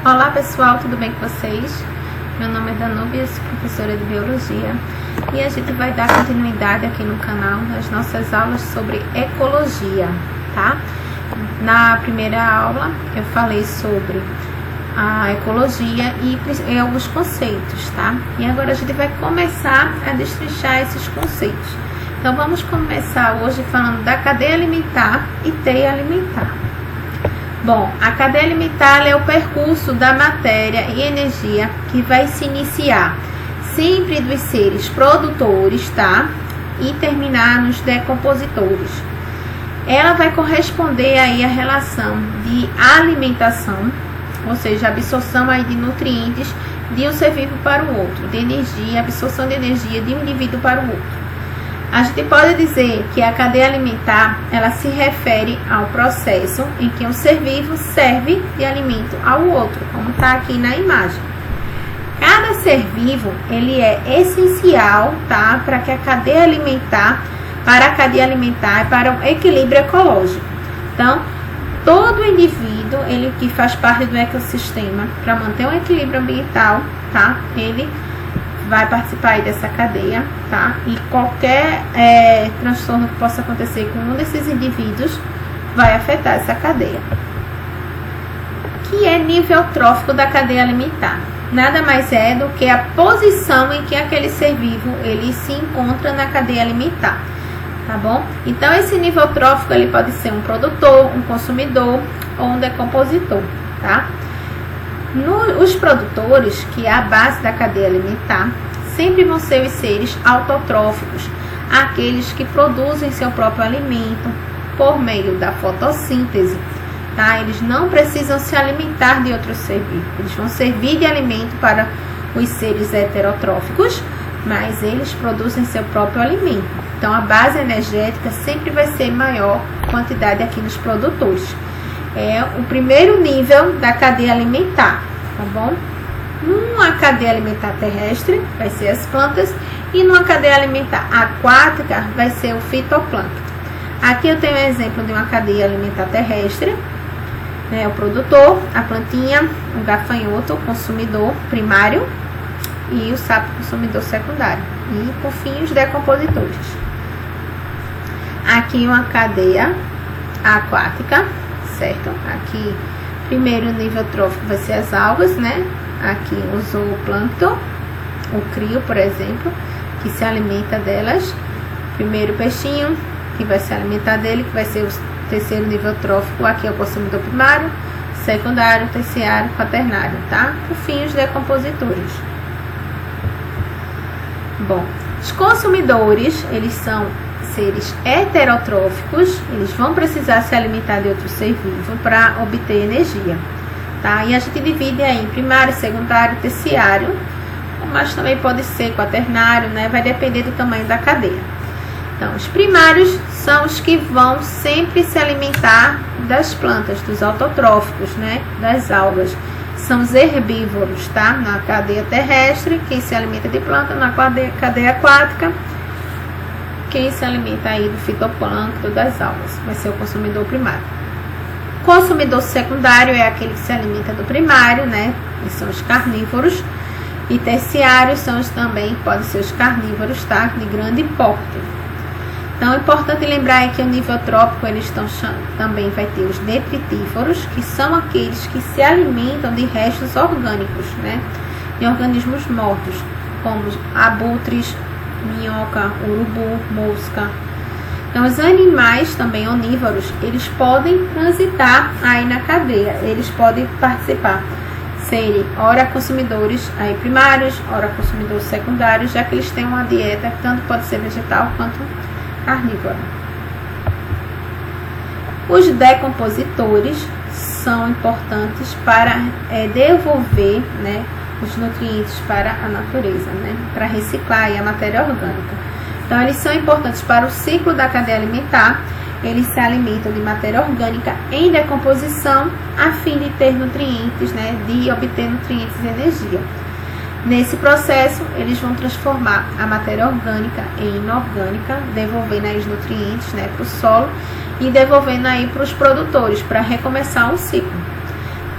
Olá pessoal, tudo bem com vocês? Meu nome é Danúbia, sou professora de Biologia e a gente vai dar continuidade aqui no canal nas nossas aulas sobre ecologia, tá? Na primeira aula eu falei sobre a ecologia e alguns conceitos, tá? E agora a gente vai começar a destrinchar esses conceitos. Então vamos começar hoje falando da cadeia alimentar e teia alimentar. Bom, a cadeia alimentar é o percurso da matéria e energia que vai se iniciar sempre dos seres produtores, tá? E terminar nos decompositores. Ela vai corresponder aí à relação de alimentação, ou seja, absorção aí de nutrientes de um ser vivo para o outro, de energia, absorção de energia de um indivíduo para o outro. A gente pode dizer que a cadeia alimentar, ela se refere ao processo em que um ser vivo serve de alimento ao outro, como está aqui na imagem. Cada ser vivo, ele é essencial, tá, para que a cadeia alimentar, e para o equilíbrio ecológico. Então, todo indivíduo, ele que faz parte do ecossistema, para manter um equilíbrio ambiental, tá, ele vai participar aí dessa cadeia, tá? E qualquer transtorno que possa acontecer com um desses indivíduos vai afetar essa cadeia. Que é nível trófico da cadeia alimentar? Nada mais é do que a posição em que aquele ser vivo ele se encontra na cadeia alimentar, tá bom? Então esse nível trófico ele pode ser um produtor, um consumidor ou um decompositor, tá? Os produtores, que é a base da cadeia alimentar, sempre vão ser os seres autotróficos, aqueles que produzem seu próprio alimento por meio da fotossíntese, tá? Eles não precisam se alimentar de outro ser vivo, eles vão servir de alimento para os seres heterotróficos, mas eles produzem seu próprio alimento. Então a base energética sempre vai ser maior quantidade aqui nos produtores. É o primeiro nível da cadeia alimentar, tá bom? Numa cadeia alimentar terrestre, vai ser as plantas, e numa cadeia alimentar aquática, vai ser o fitoplâncton. Aqui eu tenho um exemplo de uma cadeia alimentar terrestre, né? O produtor, a plantinha, o gafanhoto, o consumidor primário, e o sapo consumidor secundário. E, por fim, os decompositores. Aqui uma cadeia aquática, certo? Aqui, primeiro nível trófico vai ser as algas, né? Aqui o zooplâncton, o crio, por exemplo, que se alimenta delas. Primeiro peixinho, que vai se alimentar dele, que vai ser o terceiro nível trófico. Aqui é o consumidor primário, secundário, terciário, quaternário, tá? Por fim, os decompositores. Bom, os consumidores, eles são seres heterotróficos, eles vão precisar se alimentar de outro ser vivo para obter energia, tá? E a gente divide aí em primário, secundário, terciário, mas também pode ser quaternário, né? Vai depender do tamanho da cadeia. Então, os primários são os que vão sempre se alimentar das plantas, dos autotróficos, né? Das algas. São os herbívoros, tá? Na cadeia terrestre, quem se alimenta de planta, na cadeia aquática, quem se alimenta aí do fitoplâncton, das algas, vai ser o consumidor primário. Consumidor secundário é aquele que se alimenta do primário, né? Que são os carnívoros. E terciários são os também, podem ser os carnívoros, tá? De grande porte. Então é importante lembrar aí que o nível trópico eles também vai ter os detritívoros, que são aqueles que se alimentam de restos orgânicos, né? De organismos mortos, como abutres, minhoca, urubu, mosca. Então os animais também onívoros, eles podem transitar aí na cadeia, eles podem participar, serem ora consumidores aí primários, ora consumidores secundários, já que eles têm uma dieta que tanto pode ser vegetal quanto carnívora. Os decompositores são importantes para devolver, né, os nutrientes para a natureza, né, para reciclar aí a matéria orgânica. Então, eles são importantes para o ciclo da cadeia alimentar. Eles se alimentam de matéria orgânica em decomposição, a fim de ter nutrientes, né, de obter nutrientes e energia. Nesse processo, eles vão transformar a matéria orgânica em inorgânica, devolvendo aí os nutrientes, né, para o solo e devolvendo aí para os produtores, para recomeçar um ciclo.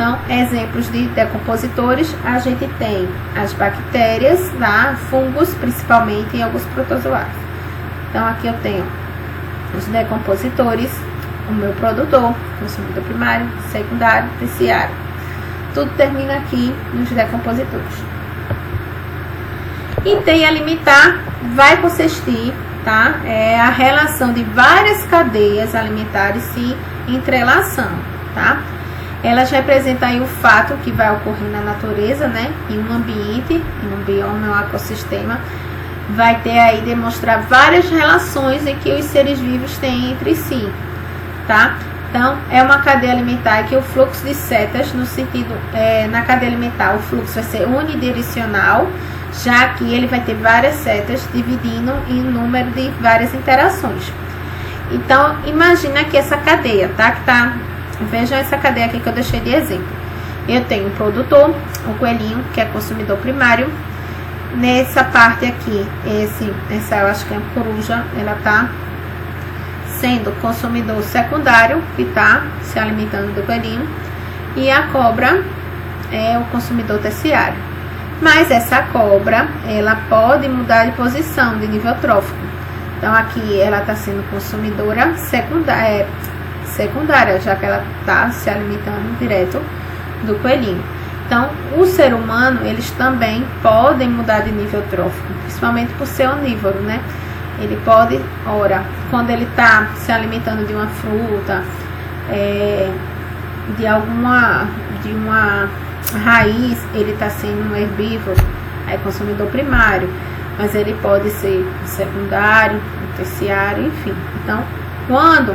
Então, exemplos de decompositores, a gente tem as bactérias, tá? Fungos, principalmente, e alguns protozoários. Então, aqui eu tenho os decompositores, o meu produtor, consumidor primário, secundário, terciário. Tudo termina aqui nos decompositores. E tem alimentar, vai consistir, tá? É a relação de várias cadeias alimentares se entrelaçando, tá? Elas representam aí o fato que vai ocorrer na natureza, né? Em um ambiente, em um bioma, um ecossistema, vai ter aí demonstrar várias relações em que os seres vivos têm entre si, tá? Então, é uma cadeia alimentar que o fluxo de setas, no sentido, na cadeia alimentar, o fluxo vai ser unidirecional, já que ele vai ter várias setas dividindo em número de várias interações. Então, imagina que essa cadeia, tá? Vejam essa cadeia aqui que eu deixei de exemplo. Eu tenho o produtor, o coelhinho, que é consumidor primário. Nessa parte aqui, essa eu acho que é a coruja, ela tá sendo consumidor secundário, que tá se alimentando do coelhinho. E a cobra é o consumidor terciário. Mas essa cobra, ela pode mudar de posição, de nível trófico. Então, aqui ela está sendo consumidora secundária, já que ela está se alimentando direto do coelhinho. Então, o ser humano, eles também podem mudar de nível trófico, principalmente por ser onívoro, né? Ele pode, quando ele está se alimentando de uma fruta, de uma raiz, ele está sendo um herbívoro, aí consumidor primário, mas ele pode ser secundário, terciário, enfim. Então, quando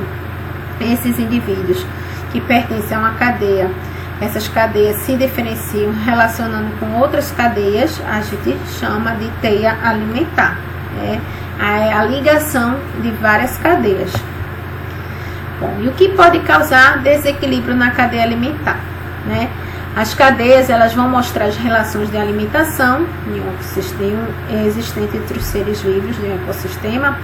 esses indivíduos que pertencem a uma cadeia, essas cadeias se diferenciam relacionando com outras cadeias, a gente chama de teia alimentar. É a ligação de várias cadeias. Bom, e o que pode causar desequilíbrio na cadeia alimentar, né? As cadeias, elas vão mostrar as relações de alimentação existente entre os seres vivos de um ecossistema.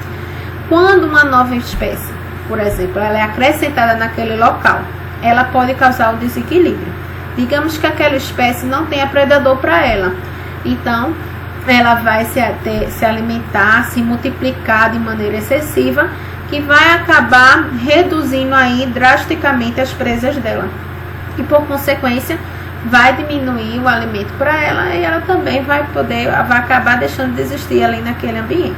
Quando uma nova espécie, por exemplo, ela é acrescentada naquele local, ela pode causar um desequilíbrio. Digamos que aquela espécie não tenha predador para ela. Então, ela vai se alimentar, se multiplicar de maneira excessiva, que vai acabar reduzindo aí drasticamente as presas dela. E, por consequência, vai diminuir o alimento para ela e ela também vai acabar deixando de existir ali naquele ambiente.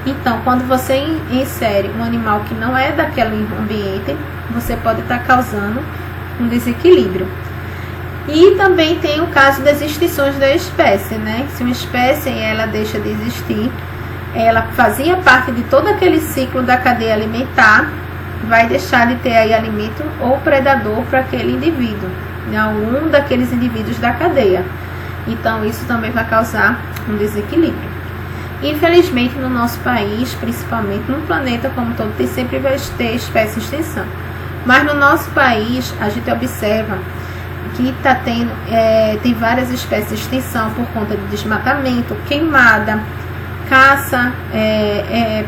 Então, quando você insere um animal que não é daquele ambiente, você pode estar causando um desequilíbrio. E também tem o caso das extinções da espécie, né? Se uma espécie ela deixa de existir, ela fazia parte de todo aquele ciclo da cadeia alimentar, vai deixar de ter aí alimento ou predador para aquele indivíduo, algum daqueles indivíduos da cadeia. Então, isso também vai causar um desequilíbrio. Infelizmente, no nosso país, principalmente no planeta como todo, sempre vai ter espécie em extinção. Mas no nosso país, a gente observa que tem várias espécies de extinção por conta de desmatamento, queimada, caça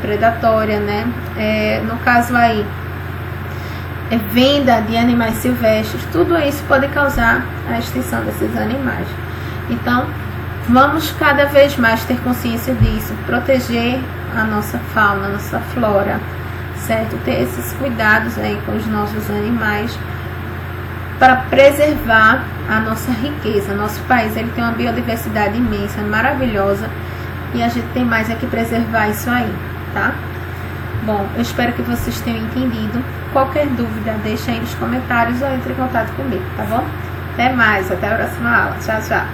predatória, né? No caso aí, venda de animais silvestres, tudo isso pode causar a extinção desses animais. Então, vamos cada vez mais ter consciência disso, proteger a nossa fauna, a nossa flora, certo? Ter esses cuidados aí com os nossos animais para preservar a nossa riqueza. Nosso país, ele tem uma biodiversidade imensa, maravilhosa, e a gente tem mais é que preservar isso aí, tá? Bom, eu espero que vocês tenham entendido. Qualquer dúvida, deixa aí nos comentários ou entre em contato comigo, tá bom? Até mais, até a próxima aula. Tchau, tchau.